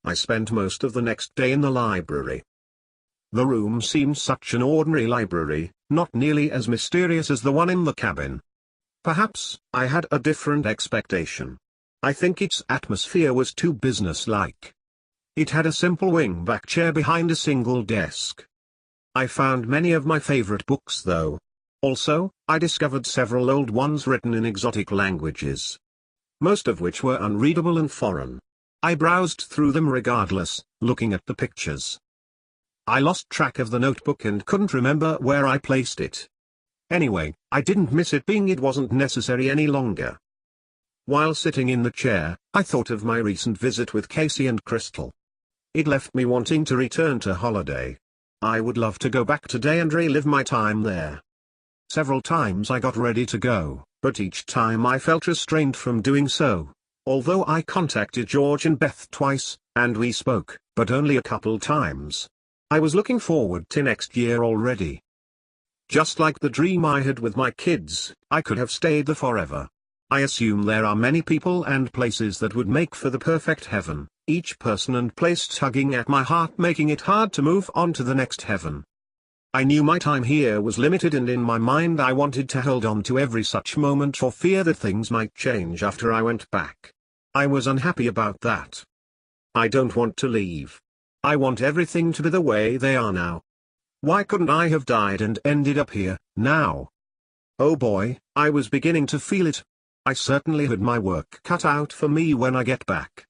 I spent most of the next day in the library. The room seemed such an ordinary library, not nearly as mysterious as the one in the cabin. Perhaps I had a different expectation. I think its atmosphere was too businesslike. It had a simple wing-back chair behind a single desk. I found many of my favorite books though. Also, I discovered several old ones written in exotic languages, most of which were unreadable and foreign. I browsed through them regardless, looking at the pictures. I lost track of the notebook and couldn't remember where I placed it. Anyway, I didn't miss it being it wasn't necessary any longer. While sitting in the chair, I thought of my recent visit with Casey and Crystal. It left me wanting to return to holiday. I would love to go back today and relive my time there. Several times I got ready to go, but each time I felt restrained from doing so. Although I contacted George and Beth twice, and we spoke, but only a couple times. I was looking forward to next year already. Just like the dream I had with my kids, I could have stayed there forever. I assume there are many people and places that would make for the perfect heaven, each person and place tugging at my heart, making it hard to move on to the next heaven. I knew my time here was limited, and in my mind I wanted to hold on to every such moment for fear that things might change after I went back. I was unhappy about that. I don't want to leave. I want everything to be the way they are now. Why couldn't I have died and ended up here, now? Oh boy, I was beginning to feel it. I certainly had my work cut out for me when I get back.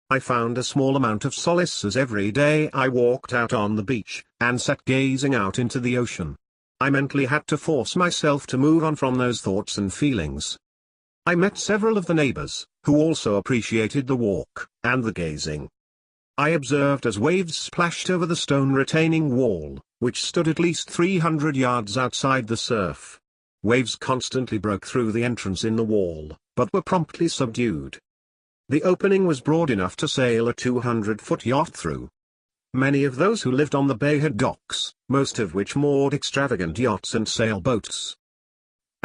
I found a small amount of solace as every day I walked out on the beach, and sat gazing out into the ocean. I mentally had to force myself to move on from those thoughts and feelings. I met several of the neighbors, who also appreciated the walk, and the gazing. I observed as waves splashed over the stone retaining wall, which stood at least 300 yards outside the surf. Waves constantly broke through the entrance in the wall, but were promptly subdued. The opening was broad enough to sail a 200-foot yacht through. Many of those who lived on the bay had docks, most of which moored extravagant yachts and sailboats.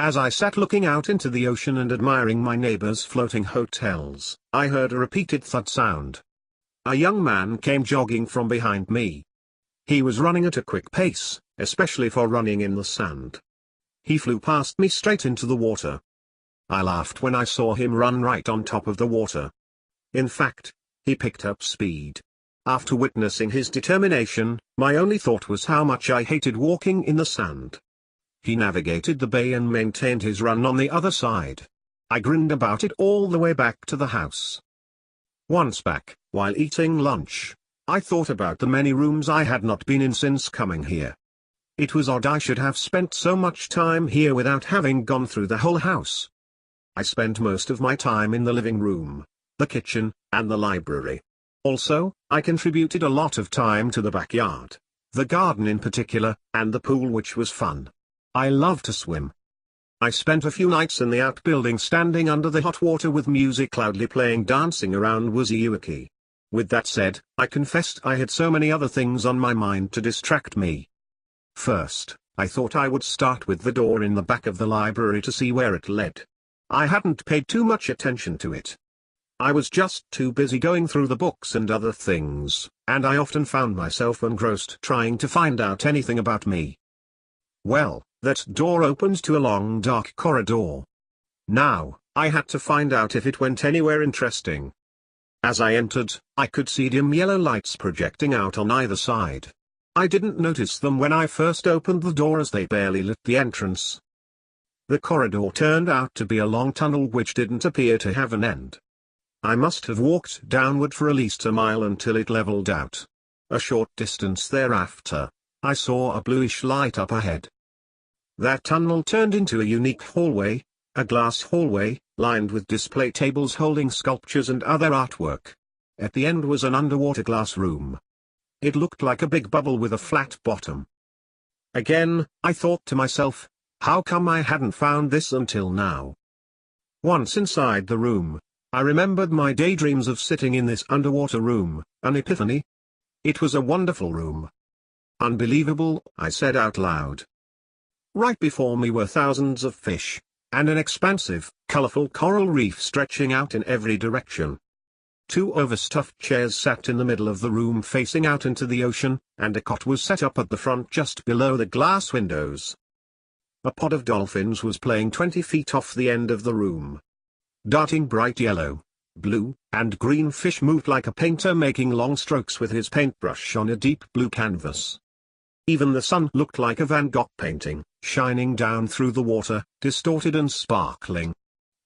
As I sat looking out into the ocean and admiring my neighbors' floating hotels, I heard a repeated thud sound. A young man came jogging from behind me. He was running at a quick pace, especially for running in the sand. He flew past me straight into the water. I laughed when I saw him run right on top of the water. In fact, he picked up speed. After witnessing his determination, my only thought was how much I hated walking in the sand. He navigated the bay and maintained his run on the other side. I grinned about it all the way back to the house. Once back, while eating lunch, I thought about the many rooms I had not been in since coming here. It was odd I should have spent so much time here without having gone through the whole house. I spent most of my time in the living room, the kitchen, and the library. Also, I contributed a lot of time to the backyard, the garden in particular, and the pool, which was fun. I love to swim. I spent a few nights in the outbuilding standing under the hot water with music loudly playing, dancing around Wuziuki. With that said, I confessed I had so many other things on my mind to distract me. First, I thought I would start with the door in the back of the library to see where it led. I hadn't paid too much attention to it. I was just too busy going through the books and other things, and I often found myself engrossed trying to find out anything about me. Well, that door opened to a long dark corridor. Now, I had to find out if it went anywhere interesting. As I entered, I could see dim yellow lights projecting out on either side. I didn't notice them when I first opened the door, as they barely lit the entrance. The corridor turned out to be a long tunnel which didn't appear to have an end. I must have walked downward for at least a mile until it leveled out. A short distance thereafter, I saw a bluish light up ahead. That tunnel turned into a unique hallway, a glass hallway, lined with display tables holding sculptures and other artwork. At the end was an underwater glass room. It looked like a big bubble with a flat bottom. Again, I thought to myself, how come I hadn't found this until now? Once inside the room, I remembered my daydreams of sitting in this underwater room, an epiphany. It was a wonderful room. Unbelievable, I said out loud. Right before me were thousands of fish, and an expansive, colorful coral reef stretching out in every direction. 2 overstuffed chairs sat in the middle of the room facing out into the ocean, and a cot was set up at the front just below the glass windows. A pod of dolphins was playing 20 feet off the end of the room. Darting bright yellow, blue, and green fish moved like a painter making long strokes with his paintbrush on a deep blue canvas. Even the sun looked like a Van Gogh painting, shining down through the water, distorted and sparkling.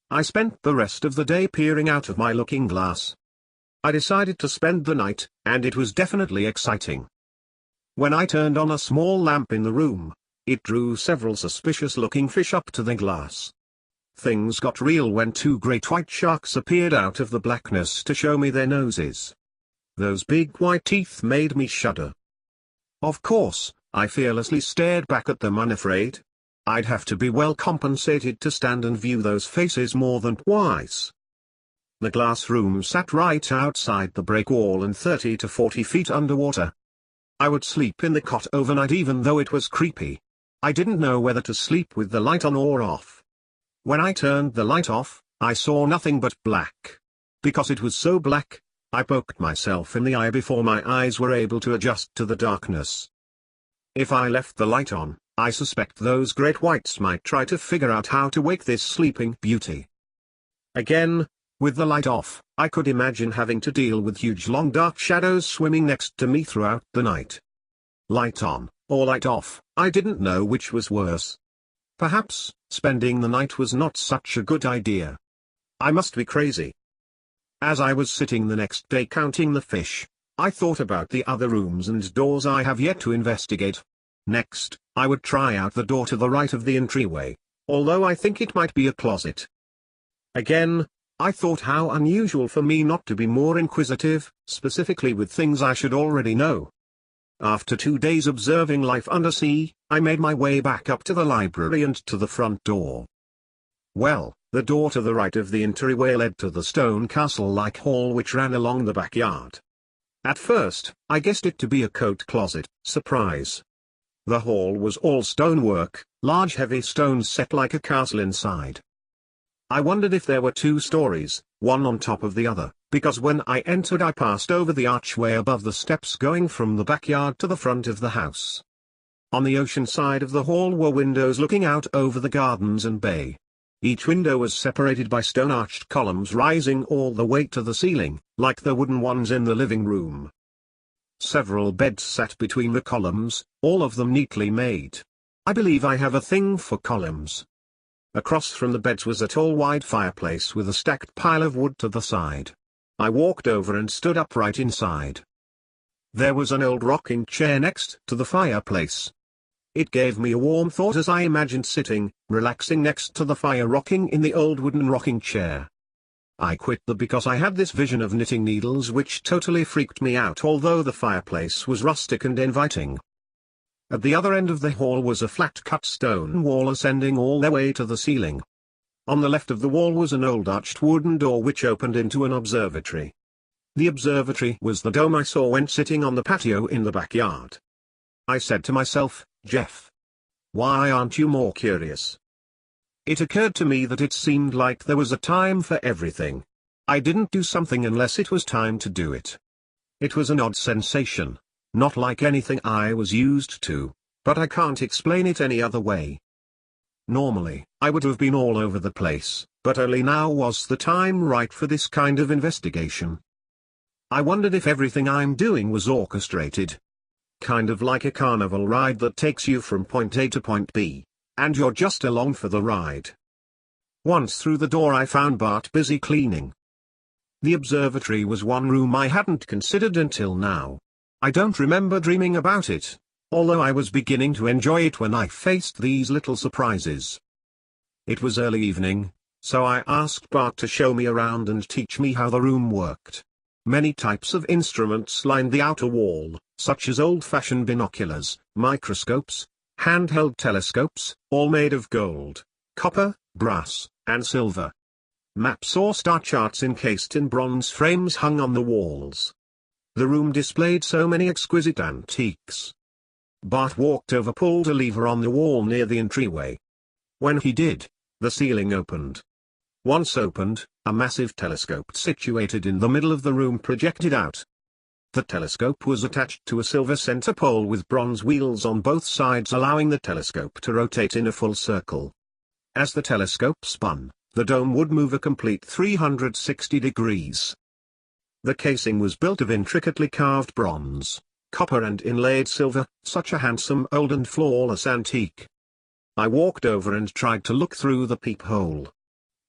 I spent the rest of the day peering out of my looking glass. I decided to spend the night, and it was definitely exciting. When I turned on a small lamp in the room, it drew several suspicious-looking fish up to the glass. Things got real when 2 great white sharks appeared out of the blackness to show me their noses. Those big white teeth made me shudder. Of course, I fearlessly stared back at them unafraid. I'd have to be well compensated to stand and view those faces more than twice. The glass room sat right outside the break wall and 30 to 40 feet underwater. I would sleep in the cot overnight even though it was creepy. I didn't know whether to sleep with the light on or off. When I turned the light off, I saw nothing but black. Because it was so black, I poked myself in the eye before my eyes were able to adjust to the darkness. If I left the light on, I suspect those great whites might try to figure out how to wake this sleeping beauty. Again, with the light off, I could imagine having to deal with huge long dark shadows swimming next to me throughout the night. Light on, or light off, I didn't know which was worse. Perhaps, spending the night was not such a good idea. I must be crazy. As I was sitting the next day counting the fish, I thought about the other rooms and doors I have yet to investigate. Next, I would try out the door to the right of the entryway, although I think it might be a closet. Again, I thought how unusual for me not to be more inquisitive, specifically with things I should already know. After 2 days observing life undersea, I made my way back up to the library and to the front door. Well, the door to the right of the entryway led to the stone castle-like hall which ran along the backyard. At first, I guessed it to be a coat closet. Surprise! The hall was all stonework, large heavy stones set like a castle inside. I wondered if there were 2 stories, one on top of the other, because when I entered I passed over the archway above the steps going from the backyard to the front of the house. On the ocean side of the hall were windows looking out over the gardens and bay. Each window was separated by stone-arched columns rising all the way to the ceiling, like the wooden ones in the living room. Several beds sat between the columns, all of them neatly made. I believe I have a thing for columns. Across from the beds was a tall wide fireplace with a stacked pile of wood to the side. I walked over and stood upright inside. There was an old rocking chair next to the fireplace. It gave me a warm thought as I imagined sitting, relaxing next to the fire rocking in the old wooden rocking chair. I quit because I had this vision of knitting needles which totally freaked me out although the fireplace was rustic and inviting. At the other end of the hall was a flat-cut stone wall ascending all the way to the ceiling. On the left of the wall was an old arched wooden door which opened into an observatory. The observatory was the dome I saw when sitting on the patio in the backyard. I said to myself, Jeff, why aren't you more curious? It occurred to me that it seemed like there was a time for everything. I didn't do something unless it was time to do it. It was an odd sensation, not like anything I was used to, but I can't explain it any other way. Normally, I would have been all over the place, but only now was the time right for this kind of investigation. I wondered if everything I'm doing was orchestrated. Kind of like a carnival ride that takes you from point A to point B, and you're just along for the ride. Once through the door I found Bart busy cleaning. The observatory was one room I hadn't considered until now. I don't remember dreaming about it, although I was beginning to enjoy it when I faced these little surprises. It was early evening, so I asked Bart to show me around and teach me how the room worked. Many types of instruments lined the outer wall, such as old-fashioned binoculars, microscopes, handheld telescopes, all made of gold, copper, brass, and silver. Maps or star charts encased in bronze frames hung on the walls. The room displayed so many exquisite antiques. Bart walked over, pulled a lever on the wall near the entryway. When he did, the ceiling opened. Once opened, A massive telescope situated in the middle of the room projected out. The telescope was attached to a silver center pole with bronze wheels on both sides, allowing the telescope to rotate in a full circle. As the telescope spun, the dome would move a complete 360 degrees. The casing was built of intricately carved bronze, copper and inlaid silver, such a handsome old and flawless antique. I walked over and tried to look through the peephole.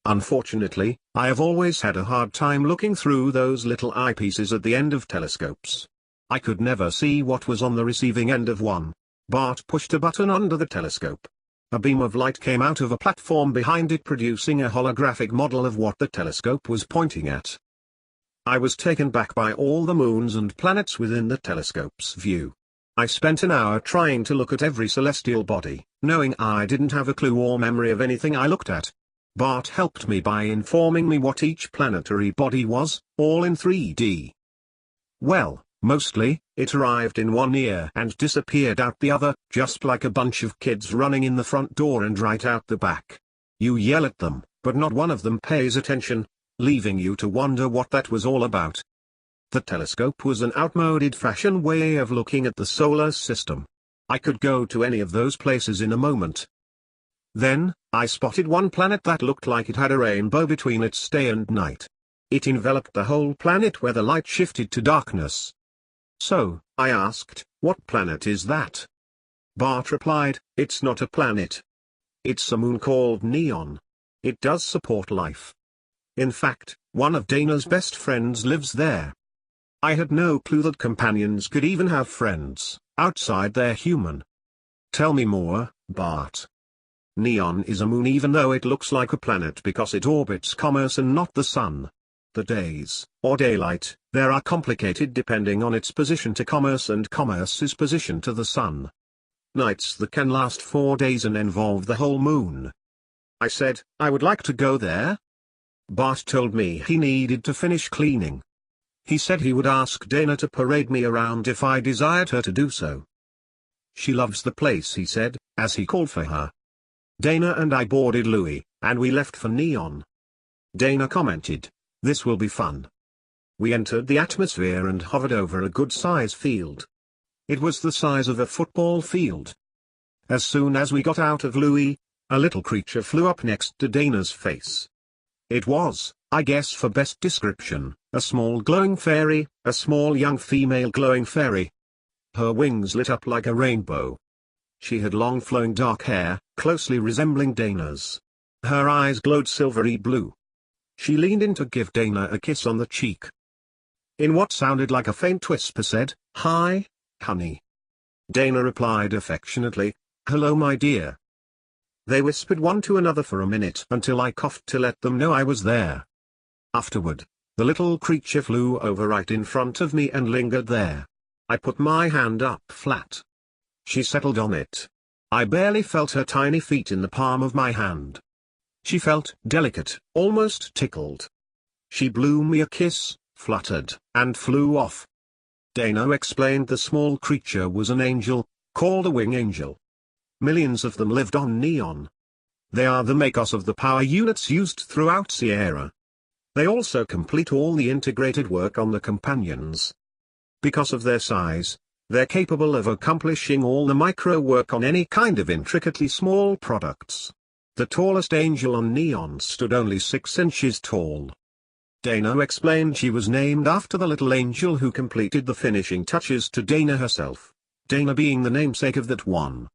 Unfortunately, I have always had a hard time looking through those little eyepieces at the end of telescopes. I could never see what was on the receiving end of one. Bart pushed a button under the telescope. A beam of light came out of a platform behind it, producing a holographic model of what the telescope was pointing at. I was taken back by all the moons and planets within the telescope's view. I spent an hour trying to look at every celestial body, knowing I didn't have a clue or memory of anything I looked at. Bart helped me by informing me what each planetary body was, all in 3D. Well, mostly, it arrived in one ear and disappeared out the other, just like a bunch of kids running in the front door and right out the back. You yell at them, but not one of them pays attention, leaving you to wonder what that was all about. The telescope was an outmoded fashion way of looking at the solar system. I could go to any of those places in a moment. Then, I spotted one planet that looked like it had a rainbow between its day and night. It enveloped the whole planet where the light shifted to darkness. So, I asked, what planet is that? Bart replied, it's not a planet. It's a moon called Neon. It does support life. In fact, one of Dana's best friends lives there. I had no clue that companions could even have friends, outside their human. Tell me more, Bart. Neon is a moon even though it looks like a planet because it orbits Commerce and not the sun. The days, or daylight, there are complicated depending on its position to Commerce and Commerce's position to the sun. Nights that can last 4 days and involve the whole moon. I said, I would like to go there. Bart told me he needed to finish cleaning. He said he would ask Dana to parade me around if I desired her to do so. She loves the place, he said, as he called for her. Dana and I boarded Louis, and we left for Neon. Dana commented, this will be fun. We entered the atmosphere and hovered over a good-size field. It was the size of a football field. As soon as we got out of Louis, a little creature flew up next to Dana's face. It was, I guess for best description, a small glowing fairy, a small young female glowing fairy. Her wings lit up like a rainbow. She had long flowing dark hair, closely resembling Dana's. Her eyes glowed silvery blue. She leaned in to give Dana a kiss on the cheek. In what sounded like a faint whisper said, "Hi, honey." Dana replied affectionately, "Hello my dear." They whispered one to another for a minute until I coughed to let them know I was there. Afterward, the little creature flew over right in front of me and lingered there. I put my hand up flat. She settled on it. I barely felt her tiny feet in the palm of my hand. She felt delicate, almost tickled. She blew me a kiss, fluttered, and flew off. Dana explained the small creature was an angel, called a wing angel. Millions of them lived on Neon. They are the makers of the power units used throughout Sierra. They also complete all the integrated work on the companions. Because of their size, they're capable of accomplishing all the micro work on any kind of intricately small products. The tallest angel on Neon stood only 6 inches tall. Dana explained she was named after the little angel who completed the finishing touches to Dana herself, Dana being the namesake of that one.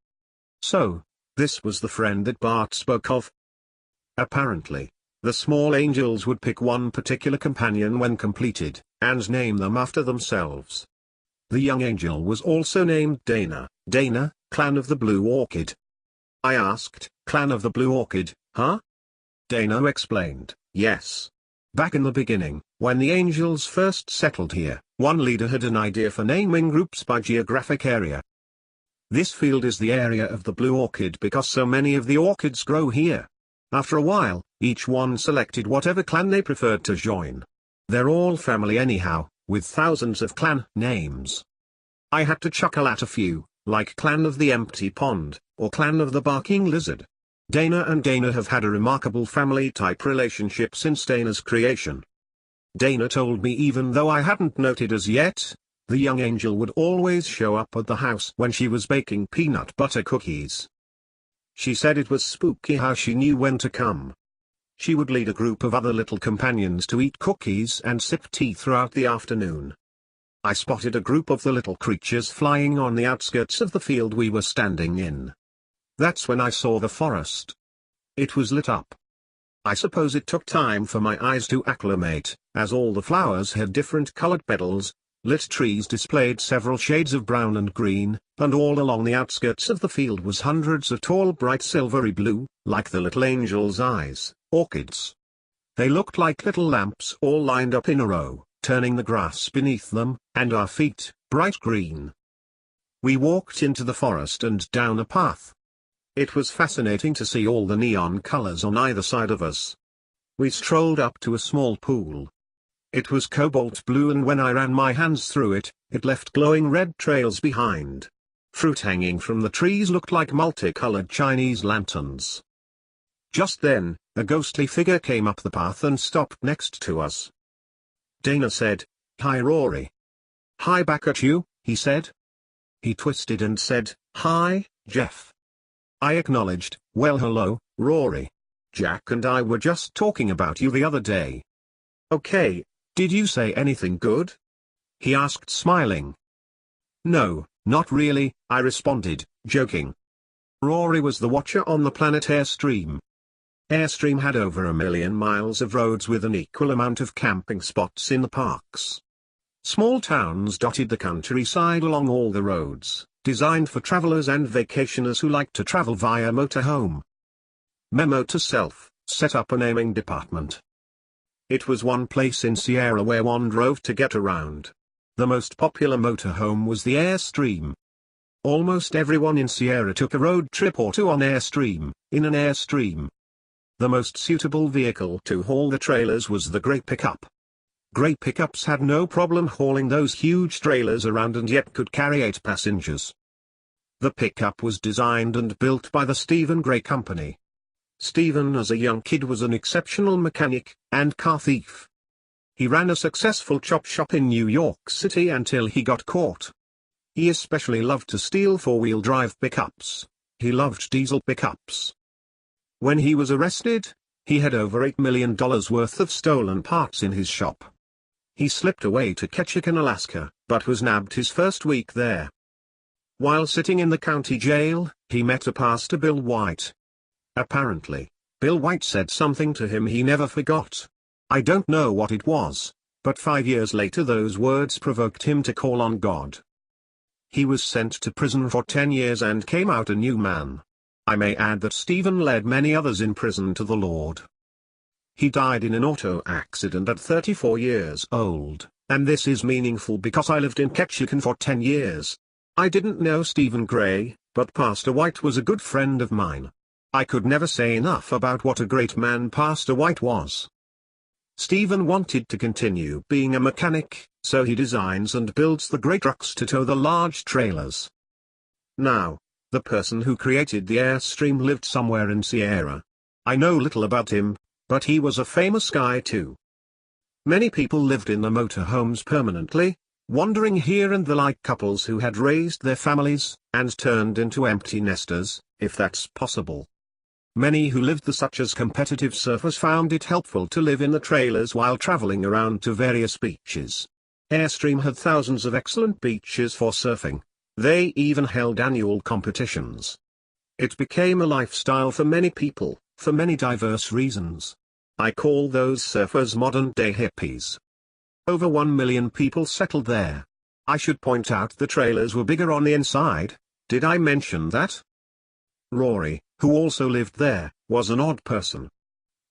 So, this was the friend that Bart spoke of. Apparently, the small angels would pick one particular companion when completed, and name them after themselves. The young angel was also named Dana, Dana, Clan of the Blue Orchid. I asked, Clan of the Blue Orchid, huh? Dana explained, yes. Back in the beginning, when the angels first settled here, one leader had an idea for naming groups by geographic area. This field is the area of the Blue Orchid because so many of the orchids grow here. After a while, each one selected whatever clan they preferred to join. They're all family anyhow, with thousands of clan names. I had to chuckle at a few, like Clan of the Empty Pond, or Clan of the Barking Lizard. Dana and Dana have had a remarkable family-type relationship since Dana's creation. Dana told me even though I hadn't noted as yet, the young angel would always show up at the house when she was baking peanut butter cookies. She said it was spooky how she knew when to come. She would lead a group of other little companions to eat cookies and sip tea throughout the afternoon. I spotted a group of the little creatures flying on the outskirts of the field we were standing in. That's when I saw the forest. It was lit up. I suppose it took time for my eyes to acclimate, as all the flowers had different colored petals, lit trees displayed several shades of brown and green, and all along the outskirts of the field was hundreds of tall bright silvery blue, like the little angel's eyes, orchids. They looked like little lamps all lined up in a row, turning the grass beneath them, and our feet, bright green. We walked into the forest and down a path. It was fascinating to see all the neon colors on either side of us. We strolled up to a small pool. It was cobalt blue, and when I ran my hands through it, it left glowing red trails behind. Fruit hanging from the trees looked like multicolored Chinese lanterns. Just then, a ghostly figure came up the path and stopped next to us. Dana said, "Hi Rory." "Hi back at you," he said. He twisted and said, "Hi, Jeff." I acknowledged, "Well hello, Rory. Jack and I were just talking about you the other day." "Okay, did you say anything good?" he asked, smiling. "No, not really," I responded, joking. Rory was the watcher on the planet Airstream. Airstream had over 1 million miles of roads with an equal amount of camping spots in the parks. Small towns dotted the countryside along all the roads, designed for travelers and vacationers who like to travel via motorhome. Memo to self, set up a naming department. It was one place in Sierra where one drove to get around. The most popular motorhome was the Airstream. Almost everyone in Sierra took a road trip or two on Airstream, in an Airstream. The most suitable vehicle to haul the trailers was the gray pickup. Gray pickups had no problem hauling those huge trailers around and yet could carry 8 passengers. The pickup was designed and built by the Stephen Gray Company. Stephen as a young kid was an exceptional mechanic, and car thief. He ran a successful chop shop in New York City until he got caught. He especially loved to steal 4-wheel drive pickups. He loved diesel pickups. When he was arrested, he had over $8 million worth of stolen parts in his shop. He slipped away to Ketchikan, Alaska, but was nabbed his first week there. While sitting in the county jail, he met a pastor, Bill White. Apparently, Bill White said something to him he never forgot. I don't know what it was, but 5 years later those words provoked him to call on God. He was sent to prison for 10 years and came out a new man. I may add that Stephen led many others in prison to the Lord. He died in an auto accident at 34 years old, and this is meaningful because I lived in Ketchikan for 10 years. I didn't know Stephen Gray, but Pastor White was a good friend of mine. I could never say enough about what a great man Pastor White was. Stephen wanted to continue being a mechanic, so he designs and builds the great trucks to tow the large trailers. Now, the person who created the Airstream lived somewhere in Sierra. I know little about him, but he was a famous guy too. Many people lived in the motorhomes permanently, wandering here and there like couples who had raised their families, and turned into empty nesters, if that's possible. Many who lived there, such as competitive surfers, found it helpful to live in the trailers while traveling around to various beaches. Airstream had thousands of excellent beaches for surfing. They even held annual competitions. It became a lifestyle for many people, for many diverse reasons. I call those surfers modern-day hippies. Over 1 million people settled there. I should point out the trailers were bigger on the inside. Did I mention that? Rory, who also lived there, was an odd person.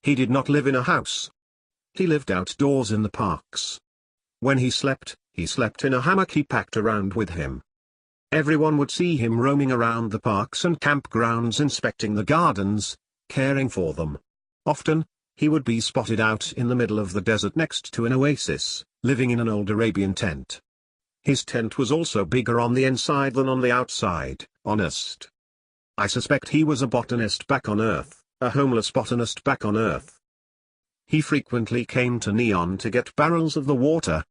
He did not live in a house. He lived outdoors in the parks. When he slept in a hammock he packed around with him. Everyone would see him roaming around the parks and campgrounds, inspecting the gardens, caring for them. Often, he would be spotted out in the middle of the desert next to an oasis, living in an old Arabian tent. His tent was also bigger on the inside than on the outside. Honest. I suspect he was a botanist back on Earth. a homeless botanist back on Earth. He frequently came to Neon to get barrels of the water.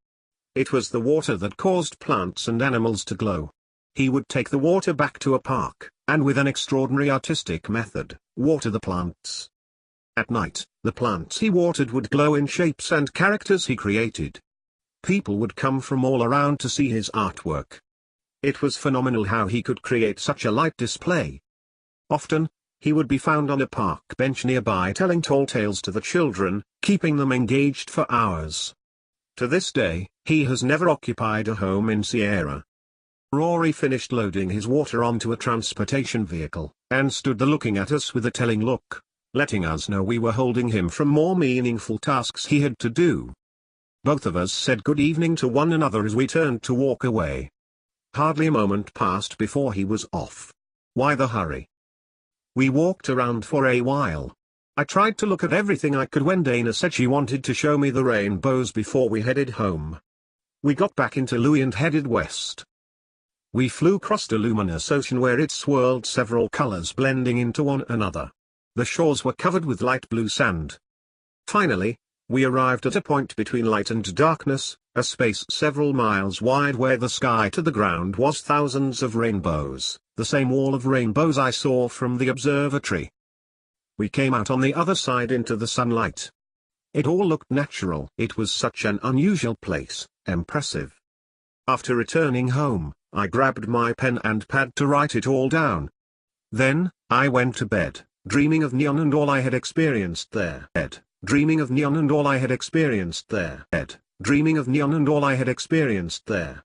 It was the water that caused plants and animals to glow. He would take the water back to a park, and with an extraordinary artistic method, water the plants. At night, the plants he watered would glow in shapes and characters he created. People would come from all around to see his artwork. It was phenomenal how he could create such a light display. Often, he would be found on a park bench nearby telling tall tales to the children, keeping them engaged for hours. To this day, he has never occupied a home in Sierra. Rory finished loading his water onto a transportation vehicle, and stood there looking at us with a telling look, letting us know we were holding him from more meaningful tasks he had to do. Both of us said good evening to one another as we turned to walk away. Hardly a moment passed before he was off. Why the hurry? We walked around for a while. I tried to look at everything I could when Dana said she wanted to show me the rainbows before we headed home. We got back into Louis and headed west. We flew across the luminous ocean where it swirled several colors blending into one another. The shores were covered with light blue sand. Finally, we arrived at a point between light and darkness, a space several miles wide where the sky to the ground was thousands of rainbows, the same wall of rainbows I saw from the observatory. We came out on the other side into the sunlight. It all looked natural. It was such an unusual place, impressive. After returning home, I grabbed my pen and pad to write it all down. Then, I went to bed, dreaming of Neon and all I had experienced there. Dreaming of Neon and all I had experienced there. Dreaming of Neon and all I had experienced there.